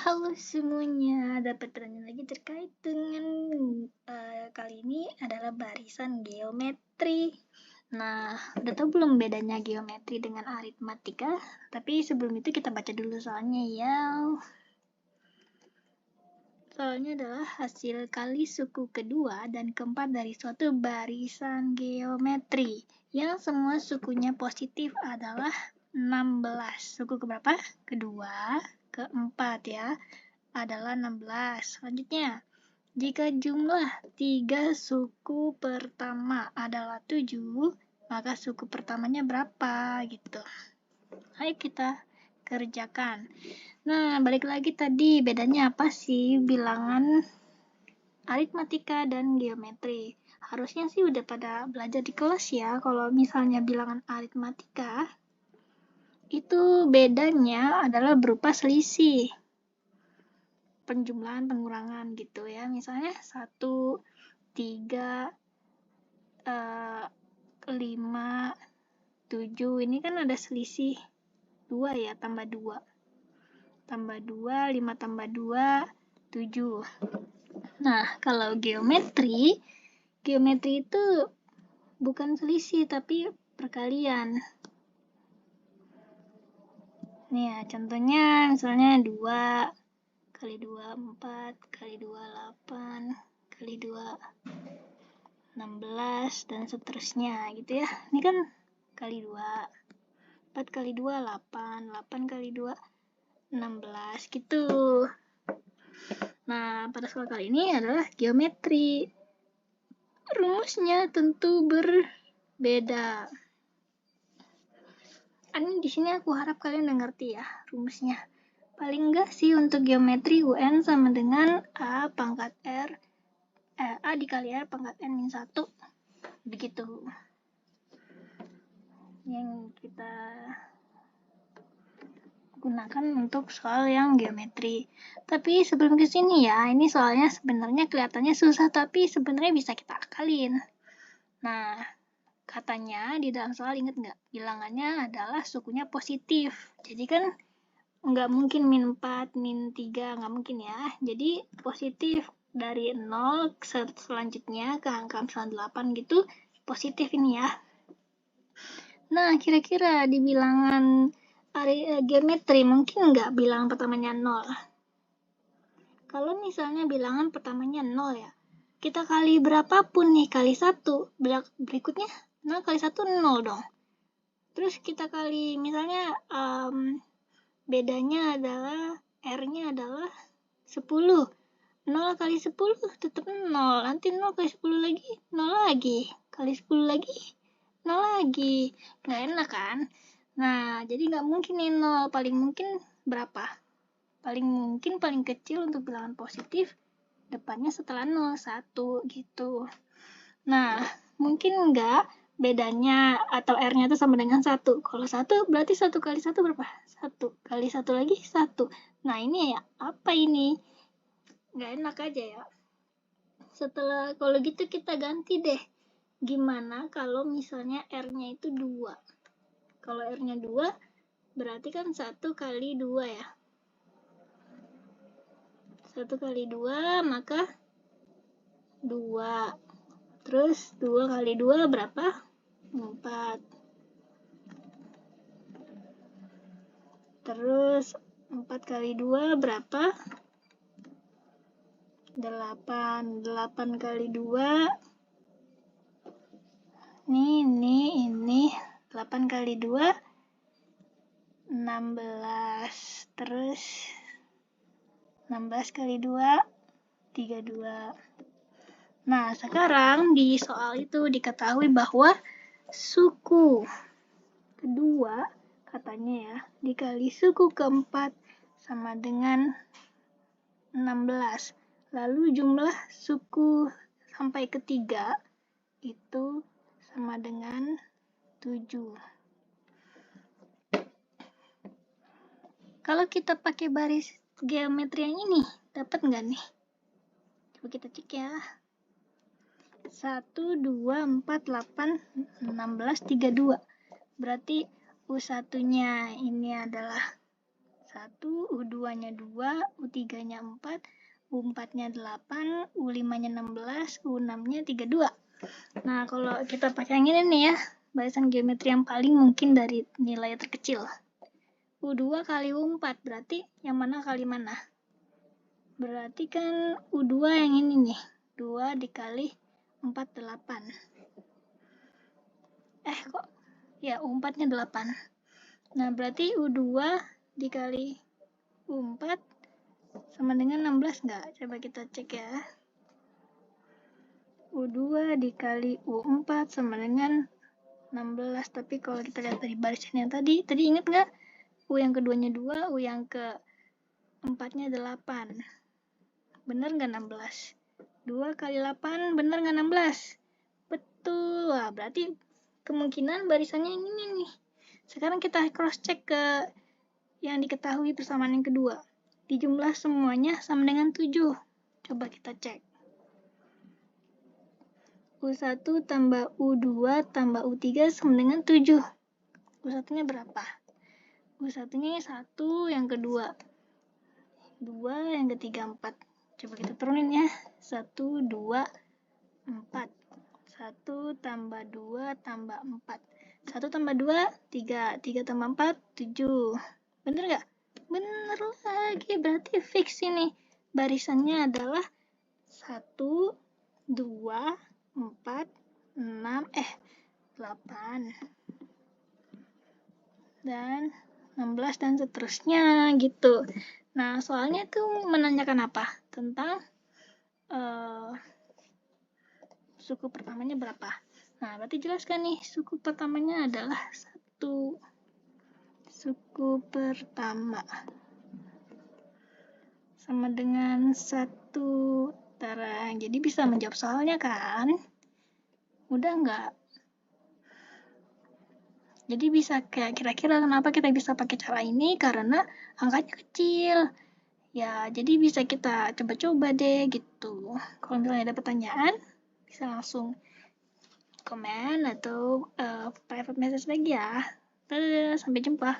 Halo semuanya, dapat bertanya lagi terkait dengan kali ini adalah barisan geometri. Nah, udah tahu belum bedanya geometri dengan aritmatika? Tapi sebelum itu kita baca dulu soalnya ya. Soalnya adalah hasil kali suku kedua dan keempat dari suatu barisan geometri. Yang semua sukunya positif adalah 16. Suku keberapa? Kedua, keempat ya. Adalah 16. Selanjutnya, jika jumlah 3 suku pertama adalah 7, maka suku pertamanya berapa gitu. Ayo kita kerjakan. Nah, balik lagi tadi bedanya apa sih bilangan aritmatika dan geometri? Harusnya sih udah pada belajar di kelas ya. Kalau misalnya bilangan aritmatika, itu bedanya adalah berupa selisih. Penjumlahan pengurangan gitu ya, misalnya 1, 3, 5, 7 ini kan ada selisih 2 ya, tambah 2, 5 tambah 2, 7. Nah, kalau geometri itu bukan selisih tapi perkalian. Nih ya, contohnya misalnya 2 kali 2, 4, kali 2, 8, kali 2, 16, dan seterusnya gitu ya. Ini kan kali 2, 4 kali 2, 8, 8 kali 2, 16 gitu. Nah, pada soal kali ini adalah geometri. Rumusnya tentu berbeda. Ini di sini aku harap kalian udah ngerti ya rumusnya. Paling enggak sih untuk geometri UN sama dengan A pangkat R A dikali R pangkat N min 1. Begitu. Yang kita gunakan untuk soal yang geometri. Tapi sebelum ke sini ya, ini soalnya sebenarnya kelihatannya susah tapi sebenarnya bisa kita akalin. Nah, katanya di dalam soal inget nggak? Bilangannya adalah sukunya positif. Jadi kan nggak mungkin min 4, min 3, nggak mungkin ya. Jadi positif dari 0 selanjutnya ke angka 8 gitu, positif ini ya. Nah, kira-kira di bilangan geometri mungkin nggak bilangan pertamanya 0? Kalau misalnya bilangan pertamanya 0 ya, kita kali berapapun nih, kali 1, berikutnya 0 kali 1, 0 dong. Terus kita kali misalnya bedanya adalah R-nya adalah 10. 0 kali 10 tetap 0. Nanti 0 kali 10 lagi, 0 lagi. Kali 10 lagi, 0 lagi. Nggak enak kan? Nah, jadi nggak mungkin nih 0. Paling mungkin berapa? Paling kecil untuk bilangan positif, depannya setelah 0, 1 gitu. Nah, mungkin nggak bedanya atau R-nya itu sama dengan 1. Kalau 1 berarti 1 kali 1 berapa? 1. Kali 1 lagi 1. Nah, ini ya, apa ini? Nggak enak aja ya. Setelah, kalau gitu kita ganti deh. Gimana kalau misalnya R-nya itu 2? Kalau R-nya 2, berarti kan 1 kali 2 ya. 1 kali 2, maka 2. Terus 2 kali 2 berapa? 4. Terus 4 kali 2 berapa? 8. 8 kali 2. Ini. 8 kali 2. 16. Terus 16 kali 2. 32. Nah, sekarang di soal itu diketahui bahwa suku kedua, katanya ya, dikali suku keempat sama dengan 16. Lalu jumlah suku sampai ketiga itu sama dengan 7. Kalau kita pakai baris geometri yang ini, dapat nggak nih? Coba kita cek ya. 1, 2, 4, 8, 16, 32. Berarti U1-nya ini adalah 1, U2-nya 2, U3-nya 4, U4-nya 8, U5-nya 16, U6-nya 32. Nah, kalau kita pakai yang ini nih ya, barisan geometri yang paling mungkin dari nilai terkecil. U2 kali U4, berarti yang mana kali mana? Berarti kan U2 yang ini nih, 2 dikali 4, 8. Kok? Ya, U4-nya 8. Nah, berarti U2 dikali U4 sama dengan 16 nggak? Coba kita cek ya. U2 dikali U4 sama dengan 16. Tapi kalau kita lihat dari barisan yang tadi ingat nggak? U yang keduanya 2, U yang keempatnya 8. Bener nggak 16? 2 kali 8 bener nggak 16? Betul. Wah, berarti kemungkinan barisannya yang ini nih. Sekarang kita cross check ke yang diketahui persamaan yang kedua. Dijumlah semuanya sama dengan 7. Coba kita cek. U1 tambah U2 tambah U3 sama dengan 7. U1-nya berapa? U1-nya 1, yang kedua 2, yang ketiga 4. Coba kita turunin ya. 1, 2, 4. 1 tambah 2 tambah 4. 1 tambah 2, 3. 3 tambah 4, 7. Bener nggak? Bener lagi. Berarti fix ini. Barisannya adalah 1, 2, 4, 6, 8. Dan 16 dan seterusnya gitu. Nah, soalnya itu menanyakan apa? Tentang suku pertamanya berapa. Nah, berarti jelaskan nih, suku pertamanya adalah 1. Suku pertama sama dengan 1. Tara, jadi bisa menjawab soalnya kan? Udah nggak? Jadi bisa kayak kira-kira kenapa kita bisa pakai cara ini? Karena angkanya kecil. Ya, jadi bisa kita coba-coba deh gitu. Kalau misalnya ada pertanyaan, bisa langsung komen atau private message lagi ya. Dadah, sampai jumpa.